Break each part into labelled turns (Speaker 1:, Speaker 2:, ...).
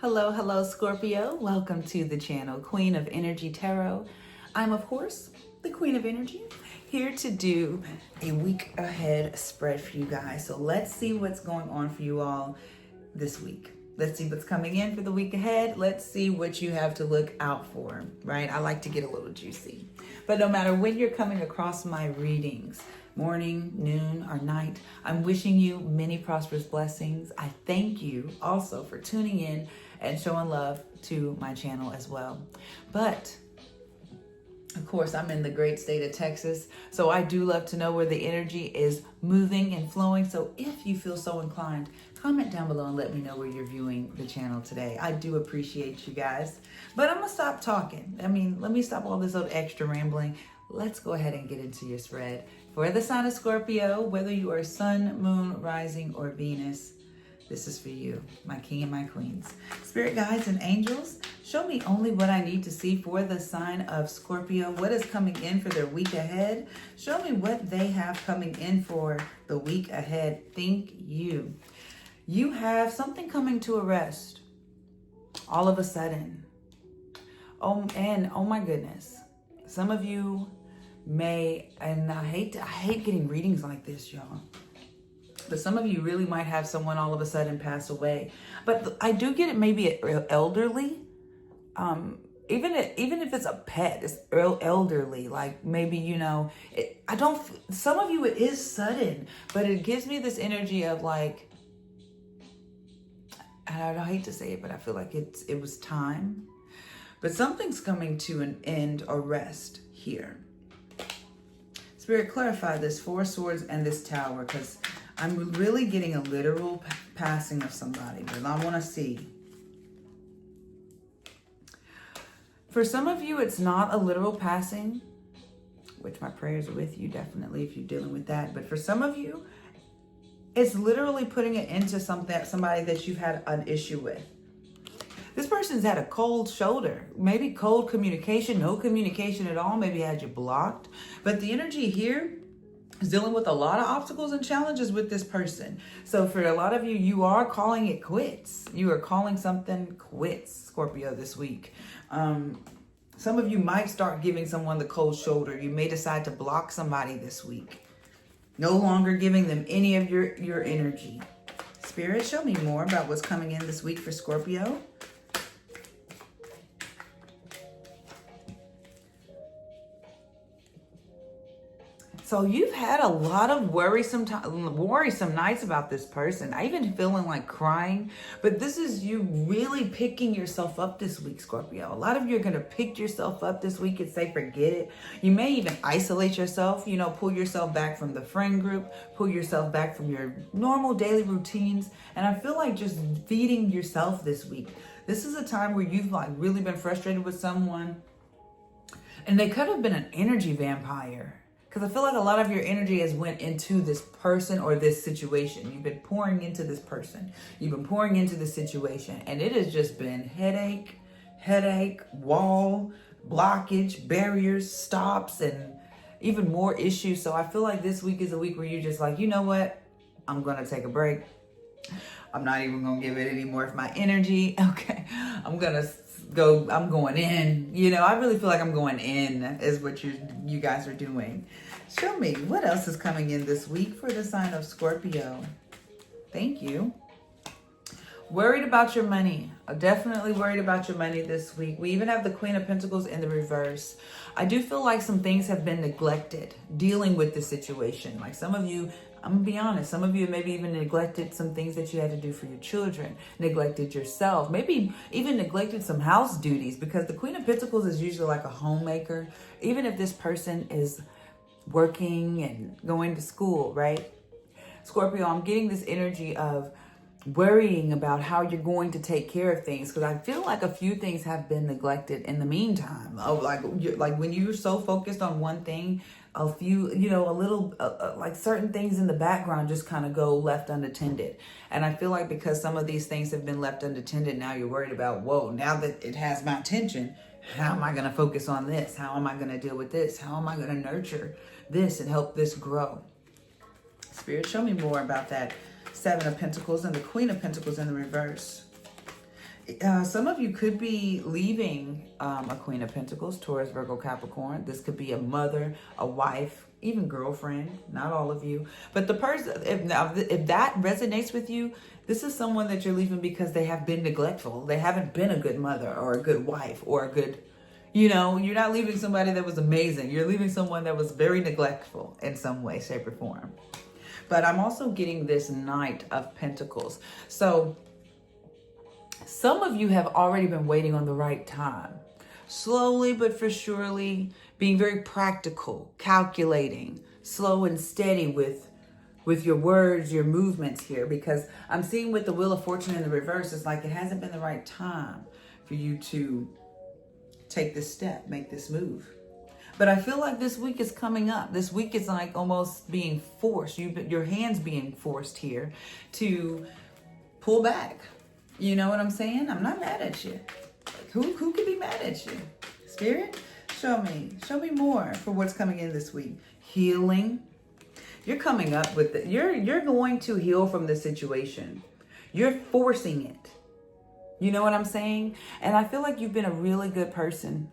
Speaker 1: Hello, hello, Scorpio. Welcome to the channel, Queen of Energy Tarot. I'm, of course, the Queen of Energy, here to do a week ahead spread for you guys. So let's see what's going on for you all this week. Let's see what's coming in for the week ahead. Let's see what you have to look out for, right? I like to get a little juicy. But no matter when you're coming across my readings, morning, noon, or night, I'm wishing you many prosperous blessings. I thank you also for tuning in and showing love to my channel as well. But of course, I'm in the great state of Texas, so I do love to know where the energy is moving and flowing. So if you feel so inclined, comment down below and let me know where you're viewing the channel today. I do appreciate you guys. But I'm gonna stop talking. Let me stop all this old extra rambling. Let's go ahead and get into your spread. For the sign of Scorpio, whether you are sun, moon, rising, or Venus, this is for you, my king and my queens. Spirit guides and angels, show me only what I need to see for the sign of Scorpio. What is coming in for their week ahead? Show me what they have coming in for the week ahead. Thank you. You have something coming to a rest all of a sudden. Oh my goodness. Some of you may, and I hate getting readings like this, y'all. But some of you really might have someone all of a sudden pass away. But I do get it, maybe elderly. Even if it's a pet, it's elderly. Like maybe, some of you it is sudden, but it gives me this energy of like, and I hate to say it, but I feel like it was time. But something's coming to an end or rest here. Spirit, clarify this Four of Swords and this Tower, because I'm really getting a literal passing of somebody, but I want to see. For some of you, it's not a literal passing, which my prayers are with you, definitely, if you're dealing with that. But for some of you, it's literally putting it into somebody that you've had an issue with. This person's had a cold shoulder, maybe cold communication, no communication at all, maybe had you blocked. But the energy here is dealing with a lot of obstacles and challenges with this person. So for a lot of you, you are calling it quits. You are calling something quits, Scorpio, this week. Some of you might start giving someone the cold shoulder. You may decide to block somebody this week. No longer giving them any of your energy. Spirit, show me more about what's coming in this week for Scorpio. So you've had a lot of worrisome nights about this person. I even feeling like crying. But this is you really picking yourself up this week, Scorpio. A lot of you are going to pick yourself up this week and say, forget it. You may even isolate yourself, pull yourself back from the friend group, pull yourself back from your normal daily routines. And I feel like just feeding yourself this week. This is a time where you've like really been frustrated with someone. And they could have been an energy vampire. Because I feel like a lot of your energy has went into this person or this situation. You've been pouring into this person. You've been pouring into the situation. And it has just been headache, wall, blockage, barriers, stops, and even more issues. So I feel like this week is a week where you're just like, you know what? I'm going to take a break. I'm not even going to give it any more of my energy. Okay. I'm going in. I really feel like I'm going in is what you guys are doing. Show me what else is coming in this week for the sign of Scorpio. Thank you. Worried about your money. I'm definitely worried about your money this week. We even have the Queen of Pentacles in the reverse. I do feel like some things have been neglected dealing with the situation. Like some of you, I'm gonna be honest, some of you maybe even neglected some things that you had to do for your children, neglected yourself, maybe even neglected some house duties, because the Queen of Pentacles is usually like a homemaker. Even if this person is working and going to school, right? Scorpio, I'm getting this energy of worrying about how you're going to take care of things, because I feel like a few things have been neglected in the meantime. Like when you're so focused on one thing, a few, like certain things in the background just kind of go left unattended. And I feel like because some of these things have been left unattended, now you're worried about, whoa, now that it has my attention, how am I going to focus on this? How am I going to deal with this? How am I going to nurture this and help this grow? Spirit, show me more about that Seven of Pentacles and the Queen of Pentacles in the reverse. Some of you could be leaving a Queen of Pentacles, Taurus, Virgo, Capricorn. This could be a mother, a wife, even girlfriend. Not all of you. But the person, if that resonates with you, this is someone that you're leaving because they have been neglectful. They haven't been a good mother or a good wife or a good, you're not leaving somebody that was amazing. You're leaving someone that was very neglectful in some way, shape, or form. But I'm also getting this Knight of Pentacles. So some of you have already been waiting on the right time. Slowly but for surely, being very practical, calculating, slow and steady with your words, your movements here. Because I'm seeing with the Wheel of Fortune in the reverse, it's like it hasn't been the right time for you to take this step, make this move. But I feel like this week is coming up. This week is like almost being forced. Your hands being forced here to pull back. You know what I'm saying? I'm not mad at you. Who could be mad at you? Spirit, show me more for what's coming in this week. Healing. You're coming up with it. You're going to heal from this situation. You're forcing it. You know what I'm saying? And I feel like you've been a really good person.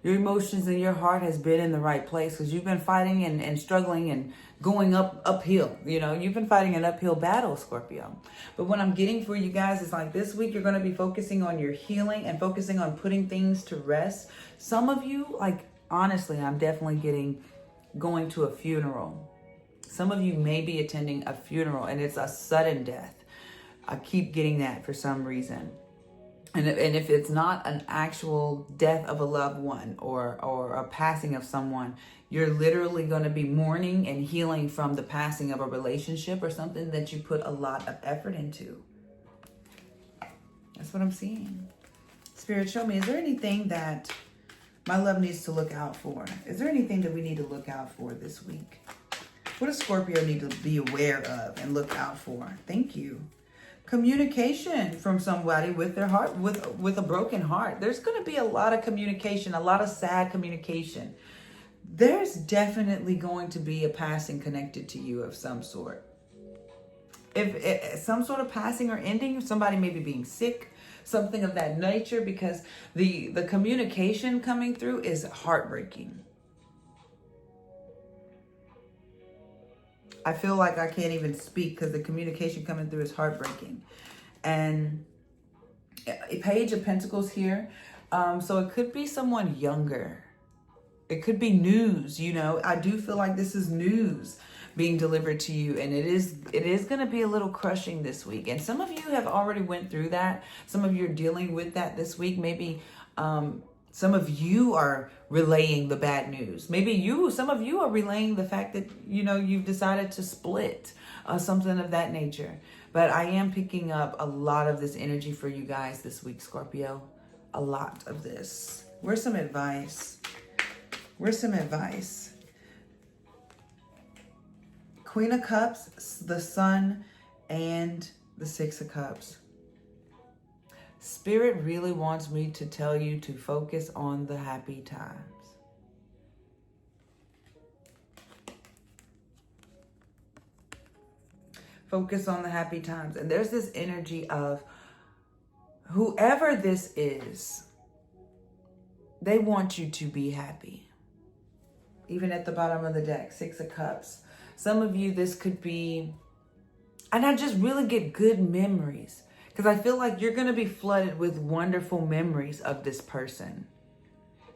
Speaker 1: Your emotions and your heart has been in the right place because you've been fighting and struggling and going uphill. You've been fighting an uphill battle, Scorpio. But what I'm getting for you guys is like this week, you're going to be focusing on your healing and focusing on putting things to rest. Some of you, like, honestly, I'm definitely getting going to a funeral. Some of you may be attending a funeral and it's a sudden death. I keep getting that for some reason. And if it's not an actual death of a loved one or a passing of someone, you're literally going to be mourning and healing from the passing of a relationship or something that you put a lot of effort into. That's what I'm seeing. Spirit, show me, is there anything that my love needs to look out for? Is there anything that we need to look out for this week? What does Scorpio need to be aware of and look out for? Thank you. Communication from somebody with their heart, with a broken heart. There's going to be a lot of communication, a lot of sad communication. There's definitely going to be a passing connected to you of some sort. If some sort of passing or ending, somebody maybe being sick, something of that nature, because the communication coming through is heartbreaking. I feel like I can't even speak because the communication coming through is heartbreaking. And a Page of Pentacles here. So it could be someone younger. It could be news, I do feel like this is news being delivered to you. And it is going to be a little crushing this week. And some of you have already went through that. Some of you are dealing with that this week. Maybe some of you are relaying the bad news. Maybe some of you are relaying the fact that, you've decided to split, something of that nature. But I am picking up a lot of this energy for you guys this week, Scorpio. A lot of this. Where's some advice? Queen of Cups, the Sun, and the Six of Cups. Spirit really wants me to tell you to focus on the happy times. Focus on the happy times. And there's this energy of whoever this is, they want you to be happy. Even at the bottom of the deck, Six of Cups. Some of you, this could be, and I just really get good memories. Because I feel like you're going to be flooded with wonderful memories of this person.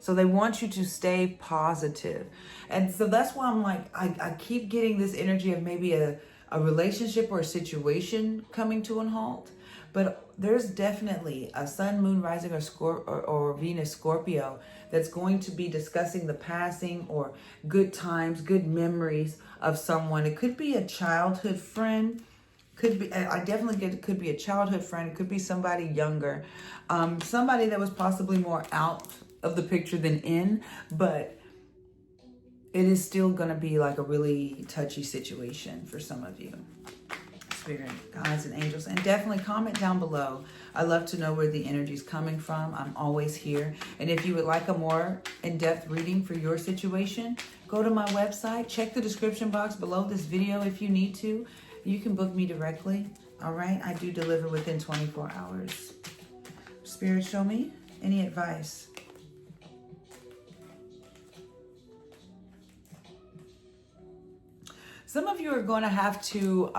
Speaker 1: So they want you to stay positive. And so that's why I'm like, I keep getting this energy of maybe a relationship or a situation coming to a halt. But there's definitely a Sun, Moon, Rising, or Venus Scorpio that's going to be discussing the passing or good times, good memories of someone. It could be a childhood friend. I definitely get it could be a childhood friend. It could be somebody younger. Somebody that was possibly more out of the picture than in. But it is still going to be like a really touchy situation for some of you. Spirit, guides, and angels. And definitely comment down below. I love to know where the energy is coming from. I'm always here. And if you would like a more in-depth reading for your situation, go to my website. Check the description box below this video if you need to. You can book me directly. All right. I do deliver within 24 hours. Spirit, show me any advice. Some of you are going to have to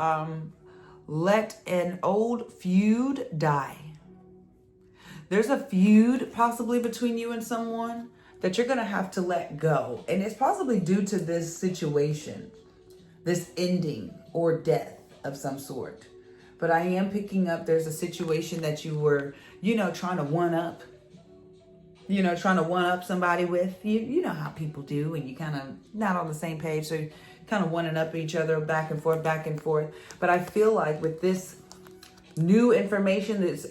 Speaker 1: let an old feud die. There's a feud possibly between you and someone that you're going to have to let go. And it's possibly due to this situation, this ending or death of some sort. But I am picking up there's a situation that you were, trying to one up. Trying to one up somebody with. You know how people do, and you kind of not on the same page. So kind of one up each other back and forth. But I feel like with this new information, this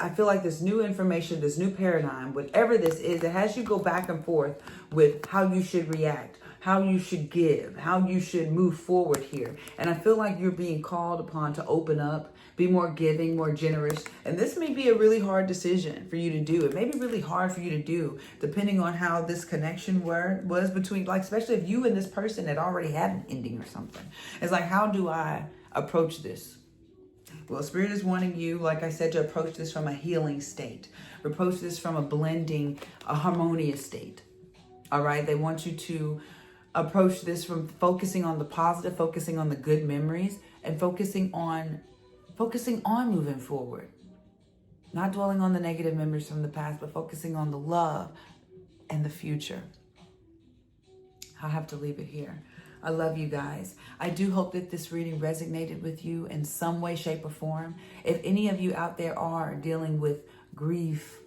Speaker 1: new paradigm, whatever this is, it has you go back and forth with how you should react, how you should give, how you should move forward here. And I feel like you're being called upon to open up, be more giving, more generous. And this may be a really hard decision for you to do. It may be really hard for you to do, depending on how this connection was between, like, especially if you and this person had already had an ending or something. It's like, how do I approach this? Well, Spirit is wanting you, like I said, to approach this from a healing state. Approach this from a harmonious state. All right? They want you to approach this from focusing on the positive, focusing on the good memories, and focusing on moving forward. Not dwelling on the negative memories from the past, but focusing on the love and the future. I'll have to leave it here. I love you guys. I do hope that this reading resonated with you in some way, shape, or form. If any of you out there are dealing with grief,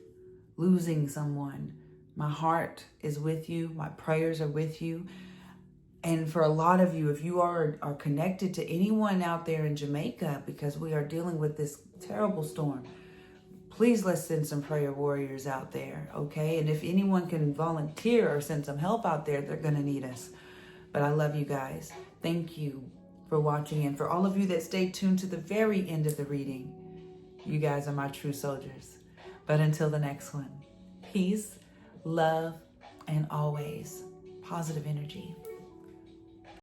Speaker 1: losing someone, my heart is with you. My prayers are with you. And for a lot of you, if you are connected to anyone out there in Jamaica, because we are dealing with this terrible storm, please let's send some prayer warriors out there, okay? And if anyone can volunteer or send some help out there, they're going to need us. But I love you guys. Thank you for watching. And for all of you that stayed tuned to the very end of the reading, you guys are my true soldiers. But until the next one, peace, love, and always positive energy.